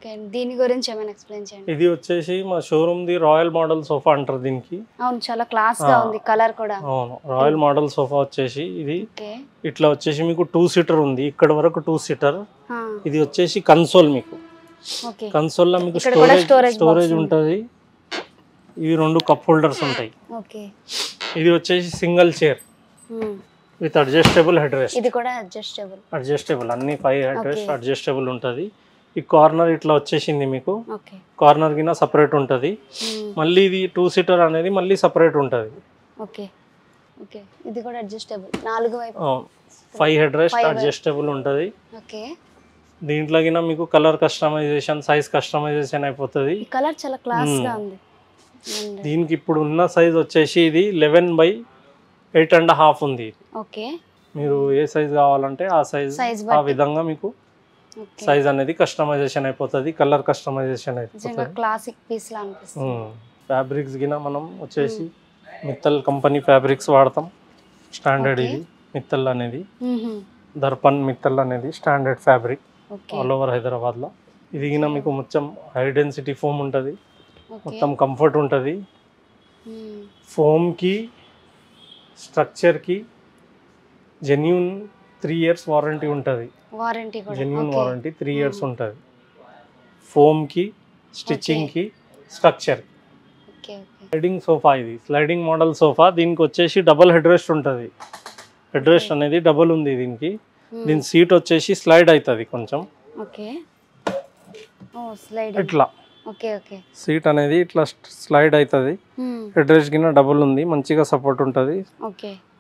Okay దీని గురించి ఏమైనా ఎక్స్‌ప్లెయిన్ చేయండి. ఇది వచ్చేసి మా showroom the royal model sofa అంటారు దీనికి. అవును చాలా క్లాస్ గా ఉంది కలర్ కూడా. అవును రాయల్ మోడల్ సోఫా వచ్చేసి ఇది ఓకే ఇట్లా వచ్చేసి మీకు 2 సీటర్ ఉంది. ఇక్కడ వరకు 2 సీటర్. ఆ ఇది వచ్చేసి కన్సోల్ మీకు. ఓకే కన్సోల్ లో మీకు స్టోరేజ్ ఉంటది. ఇవి రెండు కప్ హోల్డర్స్ ఉంటాయి. ఓకే ఇది వచ్చేసి single chair with adjustable head rest. ఇది కూడా అడ్జస్టబుల్ అన్ని 5 హెడ్ రెస్ట్ అడ్జస్టబుల్ ఉంటది. ఈ కార్నర్ ఇట్లా వచ్చేసింది మీకు. ఓకే కార్నర్ కింద సెపరేట్ ఉంటది. మళ్ళీ ఇది 2 సీటర్ అనేది మళ్ళీ సెపరేట్ ఉంటది. ఓకే ఓకే ఇది కూడా అడ్జస్టబుల్ 4 వైపు 5 హెడ్ రెస్ట్ అడ్జస్టబుల్ ఉంటది. ఓకే దీంట్లో కింద మీకు కలర్ కస్టమైజేషన్ సైజ్ కస్టమైజేషన్ అయిపోతుంది. ఈ కలర్ చాలా క్లాస్ గా ఉంది. దీనికి ఇప్పుడు ఉన్న సైజ్ వచ్చేసి ఇది 11/8.5 ఉంది. ఓకే మీరు ఏ సైజ్ కావాలంటే ఆ సైజ్ ఆ విధంగా మీకు సైజ్ అనేది కస్టమైజేషన్ అయిపోతుంది. కలర్ కస్టమైజేషన్ అయిపోతుంది. క్లాసిక్ పీస్ లా అనిపిస్తుంది. ఫ్యాబ్రిక్స్ గిన మనం వచ్చేసి మిత్తల్ కంపెనీ ఫ్యాబ్రిక్స్ వాడతాం. స్టాండర్డ్ ఇది మిత్తల్ అనేది దర్పన్ మిత్తల్ అనేది standard fabric all over Hyderabad లో. ఇది గిన మీకు మొత్తం హై డెన్సిటీ ఫోమ్ ఉంటుంది. మొత్తం కంఫర్ట్ ఉంటుంది. ఫోమ్ కి స్ట్రక్చర్ కి జెన్యూన్ 3 ఇయర్స్ వారంటీ ఉంటుంది. జెన్యూన్ వారంటీ 3 ఇయర్స్ ఉంటుంది. ఫోమ్ కి స్టిచ్చింగ్ కి స్ట్రక్చర్. స్లైడింగ్ సోఫా ఇది స్లైడింగ్ మోడల్ సోఫా. దీనికి వచ్చేసి డబుల్ హెడ్ రెస్ట్ ఉంటుంది. హెడ్ రెస్ట్ అనేది డబుల్ ఉంది దీనికి. దీని సీట్ వచ్చేసి స్లైడ్ అవుతుంది కొంచెం ఇట్లా. సీట్ అనేది ఇట్లా స్లైడ్ అవుతుంది. హెడ్ రెస్ట్ కింద డబుల్ ఉంది. మంచిగా సపోర్ట్ ఉంటుంది.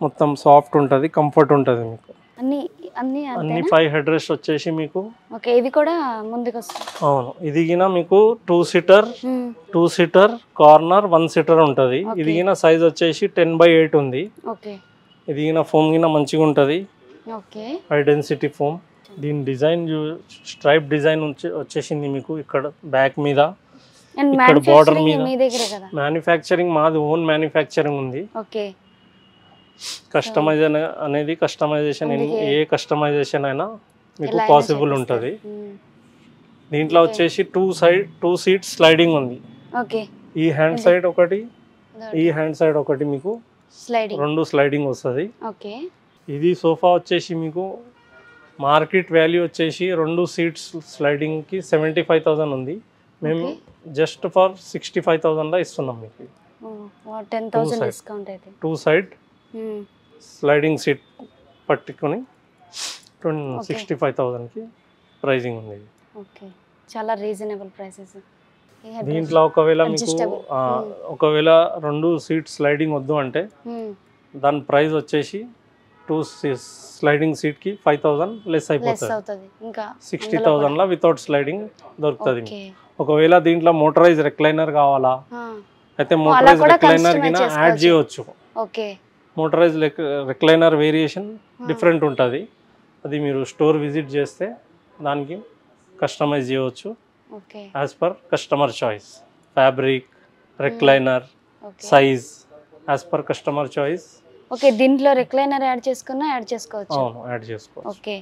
మొత్తం సాఫ్ట్ ఉంటుంది. కంఫర్ట్ ఉంటుంది మీకు. అన్ని 5 హెడ్ రెస్ట్ వచ్చేసి మీకు. ఇవి కూడా ముందుకు వస్తాయి. అవును ఇది గిన మీకు 2 సీటర్ కార్నర్ 1 సీటర్ ఉంటుంది. ఇది గిన సైజ్ వచ్చేసి 10/8 ఉంది. ఇది గిన ఫోమ్ గిన మంచిగా ఉంటుంది. High density foam. దీని డిజైన్ స్ట్రైప్ డిజైన్ వచ్చేసింది మీకు. ఇక్కడ బ్యాక్ మీద ఇక్కడ బార్డర్ మీద. మ్యానుఫ్యాక్చరింగ్ మాది ఓన్ మ్యానుఫ్యాక్చరింగ్ ఉంది. కస్టమైజేషన్ ఏ కస్టమైజేషన్ అయినా మీకు పాసిబుల్ ఉంటుంది. దీంట్లో వచ్చేసి 2 సీట్స్ స్లైడింగ్ ఉంది. ఈ హ్యాండ్ సైడ్ ఒకటి ఈ హ్యాండ్ సైడ్ ఒకటి మీకు 2 స్లైడింగ్ వస్తుంది. ఇది సోఫా వచ్చేసి మీకు మార్కెట్ వాల్యూ వచ్చేసి 2 సీట్స్ స్లైడింగ్ కి 75,000 ఉంది. మేము జస్ట్ ఫర్ 65,000 లో ఇస్తున్నాం మీకు. 10,000 డిస్కౌంట్ అయితే 2 సైడ్ స్లైడింగ్ సీట్ పట్టుకొని 65,000 కి ప్రైజింగ్ ఉంది. చాలా రీజనబుల్ ప్రైసెస్. దీంట్లో ఒకవేళ మీకు 2 సీట్ స్లైడింగ్ వద్దు అంటే దాని ప్రైస్ వచ్చేసి 2 స్లైడింగ్ సీట్ కి 5,000 లెస్ అయిపోతుంది. 60,000 లో వితౌట్ స్లైడింగ్ దొరుకుతుంది. ఒకవేళ దీంట్లో మోటరైజ్ రిక్లైనర్ కావాలా అయితే మోటరైజ్ రిక్లైనర్ కింద యాడ్ చేయవచ్చు. మోటరైజ్ రిక్లైనర్ వేరియేషన్ డిఫరెంట్ ఉంటుంది. అది మీరు స్టోర్ విజిట్ చేస్తే దానికి కస్టమైజ్ చేయవచ్చు as per customer choice. Fabric recliner size as per customer choice. దీంట్లో రిక్లైనర్ యాడ్ చేసుకోవచ్చు. అవును యాడ్ చేసుకోవచ్చు.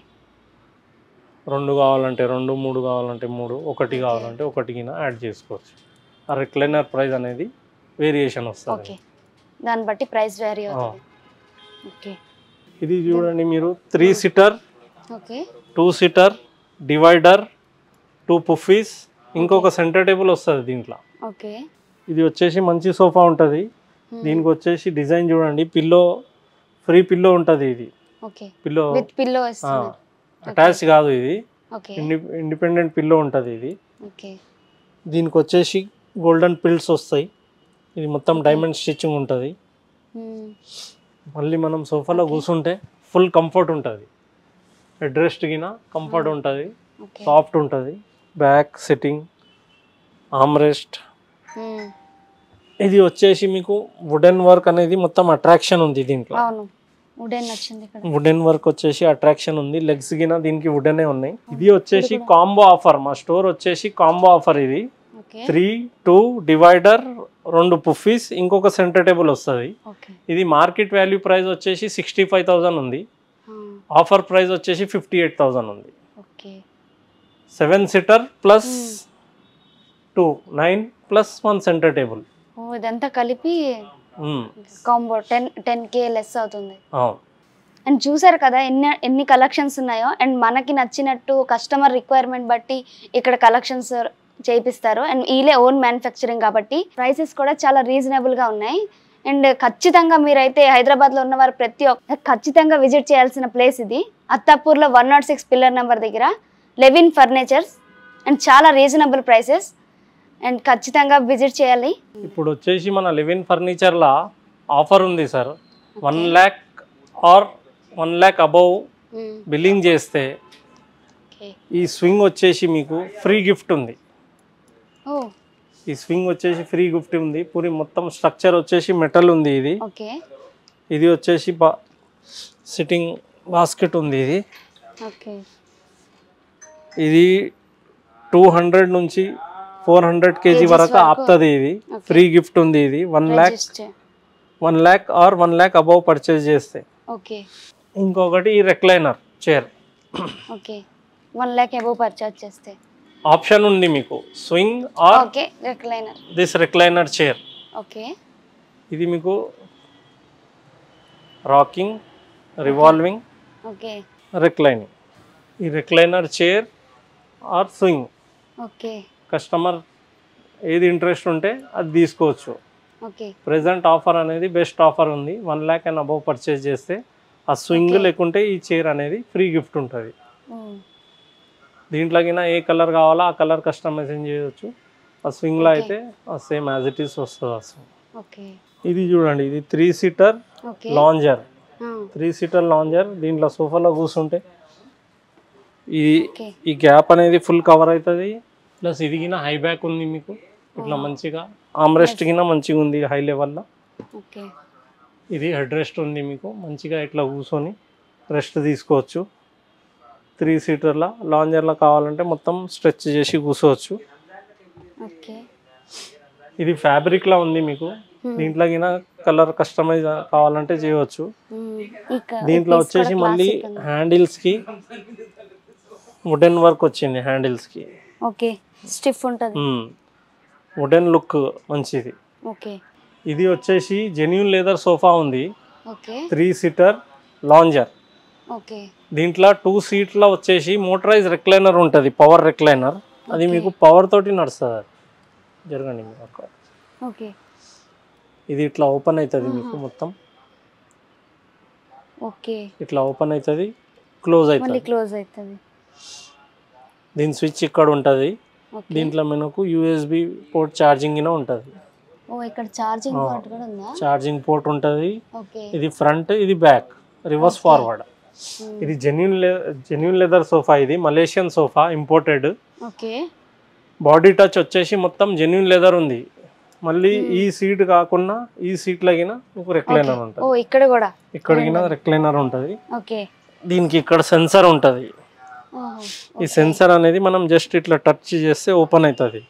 2 కావాలంటే 2, 3 కావాలంటే 3, 1 కావాలంటే 1 కింద యాడ్ చేసుకోవచ్చు. ఆ రిక్లైనర్ ప్రైస్ అనేది వేరియేషన్ వస్తుంది. దాన్ని బట్టి ప్రైస్ వేరీ అవుతుంది. ఇది చూడండి మీరు 3 సీటర్ 2 సీటర్ డివైడర్ 2 పుఫీస్ ఇంకొక సెంటర్ టేబుల్ వస్తుంది దీంట్లో. ఇది వచ్చేసి మంచి సోఫా ఉంటుంది. దీనికి వచ్చేసి డిజైన్ చూడండి. పిల్లో ఫ్రీ పిల్లో ఉంటుంది. ఇది పిల్లో అటాచ్ కాదు. ఇది ఇండిపెండెంట్ పిల్లో ఉంటుంది. ఇది దీనికి వచ్చేసి గోల్డెన్ పిల్స్ వస్తాయి. ఇది మొత్తం డైమండ్ స్టిచ్చింగ్ ఉంటుంది. మళ్ళీ మనం సోఫాలో కూర్చుంటే ఫుల్ కంఫర్ట్ ఉంటుంది. హెడ్ రెస్ట్ గిన కంఫర్ట్ ఉంటుంది. సాఫ్ట్ ఉంటుంది. Back sitting arm rest. ఇది వచ్చేసి మీకు వుడెన్ వర్క్ అనేది మొత్తం అట్రాక్షన్ ఉంది దీంట్లో. వుడెన్ వర్క్ వచ్చేసి అట్రాక్షన్ ఉంది. లెగ్స్ గిన దీనికి వుడెనే ఉన్నాయి. ఇది వచ్చేసి కాంబో ఆఫర్. మా స్టోర్ వచ్చేసి కాంబో ఆఫర్. ఇది 3, 2 డివైడర్ 2 పుఫీస్ ఇంకొక సెంటర్ టేబుల్ వస్తుంది. ఇది మార్కెట్ వాల్యూ ప్రైస్ వచ్చేసి 65,000 ఉంది. ఆఫర్ ప్రైస్ వచ్చేసి 58,000 ఉంది. 7 seater plus 2 9 plus 1 center table. ఓ ఇదంతా కలిపి కాంబో 10K లెస్ అవుతుంది. అవును. అండ్ చూసారు కదా ఎన్ని కలెక్షన్స్ ఉన్నాయో. అండ్ మనకి నచ్చినట్టు కస్టమర్ రిక్వైర్మెంట్ బట్టి ఇక్కడ కలెక్షన్స్ చేయిస్తారు. అండ్ వీళ్ళే ఓన్ మ్యానుఫ్యాక్చరింగ్ కాబట్టి ప్రైసెస్ కూడా చాలా రీజనబుల్గా ఉన్నాయి. అండ్ ఖచ్చితంగా మీరైతే హైదరాబాద్లో ఉన్నవారు ఖచ్చితంగా విజిట్ చేయాల్సిన ప్లేస్ ఇది. అత్తాపూర్లో 106 పిల్లర్ నెంబర్ దగ్గర లెవిన్ ఫర్నిచర్స్. అండ్ చాలా రీజనబుల్ ప్రైసెస్ అండ్ ఖచ్చితంగా విజిట్ చేయాలి. ఇప్పుడు వచ్చేసి మన లెవిన్ ఫర్నిచర్లో ఆఫర్ ఉంది sir. 1 lakh or 1 lakh above billing చేస్తే ఈ స్వింగ్ వచ్చేసి మీకు ఫ్రీ గిఫ్ట్ ఉంది. ఈ స్వింగ్ వచ్చేసి ఫ్రీ గిఫ్ట్ ఉంది. పూరి మొత్తం స్ట్రక్చర్ వచ్చేసి మెటల్ ఉంది. ఇది వచ్చేసి సిట్టింగ్ బాస్కెట్ ఉంది. ఇది 200 నుంచి 400 kg వరకు ఆపుతుంది. ఇది ఫ్రీ గిఫ్ట్ ఉంది. ఇది 1 lakh or 1 lakh above purchase చేస్తే. ఇంకొకటి ఈ recliner chair 1 lakh above purchase చేస్తే ఆప్షన్ ఉంది మీకు swing or this recliner chair. ఇది మీకు రాకింగ్, రివాల్వింగ్, రెక్లైనింగ్. ఈ recliner chair or swing customer ఏది ఇంట్రెస్ట్ ఉంటే అది తీసుకోవచ్చు. ప్రెజెంట్ ఆఫర్ అనేది బెస్ట్ ఆఫర్ ఉంది. 1 lakh అండ్ అబౌవ్ పర్చేజ్ చేస్తే ఆ స్వింగ్ లేకుంటే ఈ చైర్ అనేది ఫ్రీ గిఫ్ట్ ఉంటుంది. దీంట్లోకినా ఏ కలర్ కావాలో ఆ కలర్ కస్టమైజేషన్ చేయవచ్చు. ఆ స్వింగ్లో అయితే సేమ్ యాజ్ ఇట్ ఈస్ వస్తుంది అసలు. ఇది చూడండి, ఇది 3 seater లాంజర్. 3 seater lounger. దీంట్లో సోఫాలో కూర్చుంటే ఈ గ్యాప్ అనేది ఫుల్ కవర్ అవుతుంది. ప్లస్ ఇది కింద హై బ్యాక్ ఉంది మీకు. ఇట్లా మంచిగా ఆమ్రెస్ట్ కింద మంచిగా ఉంది హై లెవెల్లో. ఇది హెడ్ రెస్ట్ ఉంది మీకు. మంచిగా ఇట్లా కూర్చొని రెస్ట్ తీసుకోవచ్చు. 3 seater లాంజర్లో కావాలంటే మొత్తం స్ట్రెచ్ చేసి కూర్చోవచ్చు. ఇది ఫ్యాబ్రిక్లో ఉంది మీకు. దీంట్లో కింద కలర్ కస్టమైజ్ కావాలంటే చేయవచ్చు. దీంట్లో వచ్చేసి మళ్ళీ హ్యాండిల్స్కి వుడెన్ వర్క్ వచ్చింది. హ్యాండిల్స్కి స్టిఫ్ ఉంటుంది. వుడెన్ లుక్ మంచిది. ఇది వచ్చేసి జెన్యూన్ లెదర్ సోఫా ఉంది. 3 seater లాంజర్. దీంట్లో 2 seats వచ్చేసి మోటరైజ్ రెక్లైనర్ ఉంటుంది. Power recliner. అది మీకు పవర్ తోటి నడుస్తుంది. జరగండి మీరు. ఇది ఇట్లా ఓపెన్ అవుతుంది మీకు మొత్తం. ఇట్లా ఓపెన్ అవుతుంది, క్లోజ్ అవుతుంది. దీని స్విచ్ ఇక్కడ ఉంటుంది. దీంట్లో మనకు USB పోర్ట్ ఛార్జింగ్ ఉంటుంది. ఛార్జింగ్ పోర్ట్ ఉంటుంది. ఇది ఫ్రంట్, ఇది బ్యాక్, రివర్స్ ఫార్వర్డ్. ఇది జెన్యూన్ లెదర్ సోఫా. ఇది Malaysian sofa, imported. Body touch వచ్చేసి మొత్తం జెన్యూన్ లెదర్ ఉంది. మళ్ళీ ఈ సీట్ కాకుండా ఈ సీట్ లగిన మీకు రెక్లైనర్ ఉంటుంది. ఇక్కడ రెక్లైనర్ ఉంటుంది. దీనికి ఇక్కడ సెన్సర్ ఉంటుంది. ఈ సెన్సర్ అనేది మనం జస్ట్ ఇట్లా టచ్ చేస్తే ఓపెన్ అవుతుంది.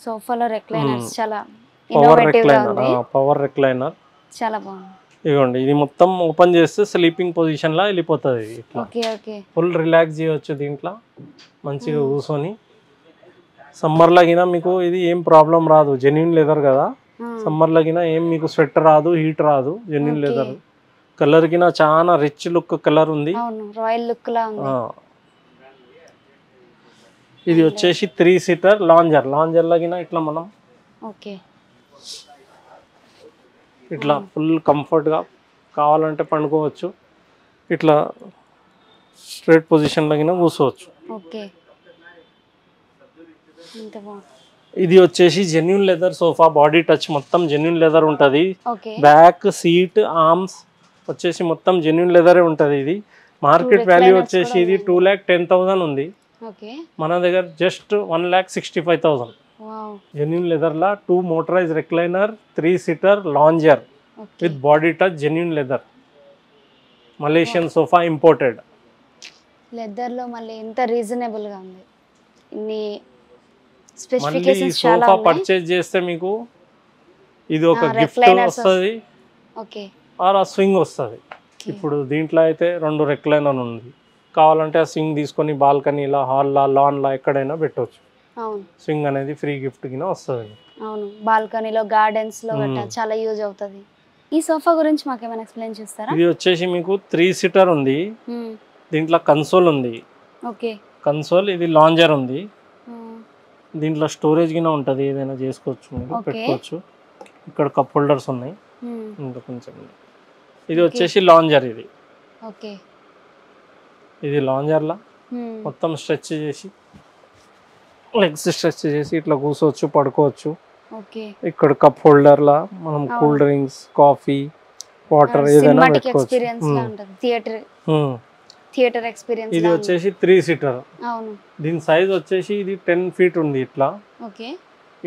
సోఫాలో రెక్లైనర్స్ చాలా పవర్ రెక్లైనర్ చాలా బాగుంది. ఇదిగోండి, ఇది మొత్తం ఓపెన్ చేస్తే స్లీపింగ్ పొజిషన్ లా వెళ్ళిపోతుంది. ఫుల్ రిలాక్స్ చేయవచ్చు దీంట్లో మంచిగా కూర్చొని. సమ్మర్ లగినా మీకు ఇది ఏం ప్రాబ్లం రాదు. జెన్యూన్ లెదర్ కదా. సమ్మర్ లగినా ఏం మీకు స్వెట్ రాదు, హీట్ రాదు. జెన్యూన్ లెదర్ కలర్ కినా చాలా రిచ్ లుక్ కలర్ ఉంది. రాయల్ లుక్ లా ఉంది. ఇది వచ్చేసి 3 seater లాంజర్ లగినా ఇట్లా మనం ఇట్లా ఫుల్ కంఫర్ట్గా కావాలంటే పండుకోవచ్చు. ఇట్లా స్ట్రైట్ పొజిషన్ లగిన కూర్చోవచ్చు. ఇది వచ్చేసి genuine leather sofa. Body touch మొత్తం జెన్యూన్ లెదర్ ఉంటుంది. బ్యాక్ సీట్, ఆర్మ్స్ వచ్చేసి మొత్తం జెన్యూన్ లెదరే ఉంటుంది. ఇది మార్కెట్ వాల్యూ వచ్చేసి ఇది 2,10,000 ఉంది. మన దగ్గర జస్ట్ 1,65,000. జెన్యూన్ లెదర్లా 2 motorized recliner 3 seater lounger with body touch genuine leather. Malaysian sofa, imported లెదర్లో. మళ్ళీ ఎంత రీజనబుల్ గా ఉంది. ఇన్ని మళ్ళీ ఈ స్పెసిఫికేషన్స్ చాలా సోఫా ఉన్నాయి. పర్చేజ్ చేస్తే మీకు ఇది ఒక గిఫ్ట్ వస్తుంది. ఆర్ ఆ స్వింగ్ వస్తుంది. ఇప్పుడు దీంట్లో అయితే 2 రెక్లైనర్ ఉంది. కావాలంటే ఆ స్వింగ్ తీసుకొని బాల్కనీలా హాల్లా లాన్లా ఎక్కడైనా పెట్టవచ్చు. అవును స్వింగ్ అనేది ఫ్రీ గిఫ్ట్ కింద వస్తుంది. అవును బాల్కనీలో గార్డెన్స్లో గట్టా చాలా యూజ్ అవుతుంది. ఈ సోఫా గురించి మాకు ఏమైనా ఎక్స్ప్లెయిన్ చేస్తారా? ఇది వచ్చేసి మీకు 3 సీటర్ ఉంది. దీంట్లో కన్సోల్ ఉంది. ఓకే కన్సోల్ ఇది లాంజర్ ఉంది. దీంట్లో స్టోరేజ్ కింద ఉంటుంది, ఏదైనా చేసుకోవచ్చు మీరు, పెట్టుకోవచ్చు. ఇక్కడ కప్ హోల్డర్స్ ఉన్నాయి. ఇంకా కొంచెం ఇది వచ్చేసి లాంజర్. ఇది ఓకే ఇది లాంజర్లా మొత్తం స్ట్రెచ్ చేసి లెగ్స్ స్ట్రెచ్ చేసి ఇట్లా కూర్చోవచ్చు, పడుకోవచ్చు. ఇక్కడ కప్ హోల్డర్లా మనం కూల్ డ్రింక్స్, కాఫీ, వాటర్ ఏదైనా పెట్టుకోవచ్చు. Theatre experience. ఇది వచ్చేసి 3 సీటర్. అవును దీని సైజ్ వచ్చేసి ఇది 10 ఫీట్ ఉంది. ఇట్లా ఓకే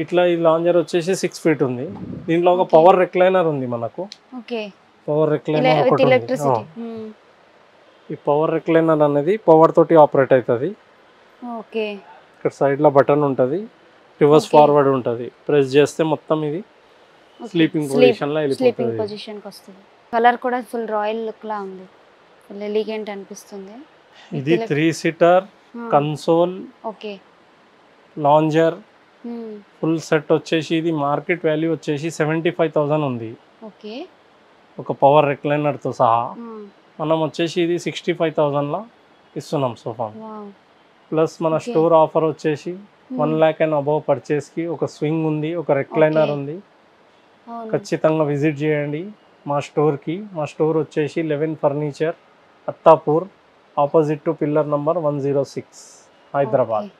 ఇట్లా ఈ లాంజర్ వచ్చేసి 6 ఫీట్ ఉంది. దీంట్లో ఒక పవర్ రిక్లైనర్ ఉంది మనకు. ఓకే పవర్ రిక్లైనర్ ఒకటి ఎలక్ట్రిసిటీ. ఈ పవర్ రిక్లైనర్ అనేది పవర్ తోటి ఆపరేట్ అవుతుంది. ఓకే ఇక్కడ సైడ్ లో బటన్ ఉంటుంది, రివర్స్ ఫార్వర్డ్ ఉంటుంది. ప్రెస్ చేస్తే మొత్తం ఇది స్లీపింగ్ పొజిషన్ లో స్లీపింగ్ పొజిషన్ కి వస్తుంది. కలర్ కూడా ఫుల్ రాయల్ లుక్ లా ఉంది, ఫుల్ ఎలిగెంట్ అనిపిస్తుంది. ఇది 3 seater console, okay lounger full set వచ్చేసి ఇది మార్కెట్ వాల్యూ వచ్చేసి 75,000 ఉంది. ఓకే ఒక పవర్ రిక్లైనర్ తో సహా. మనం వచ్చేసి ఇది 65,000 లా ఇస్తున్నాం సోఫా. ప్లస్ మన స్టోర్ ఆఫర్ వచ్చేసి 1 lakh అండ్ అబౌవ్ పర్చేస్ కి ఒక స్వింగ్ ఉంది, ఒక రిక్లైనర్ ఉంది. ఖచ్చితంగా విజిట్ చేయండి మా స్టోర్కి. మా స్టోర్ వచ్చేసి 11 furniture, Attapur, opposite to pillar number 106, Hyderabad.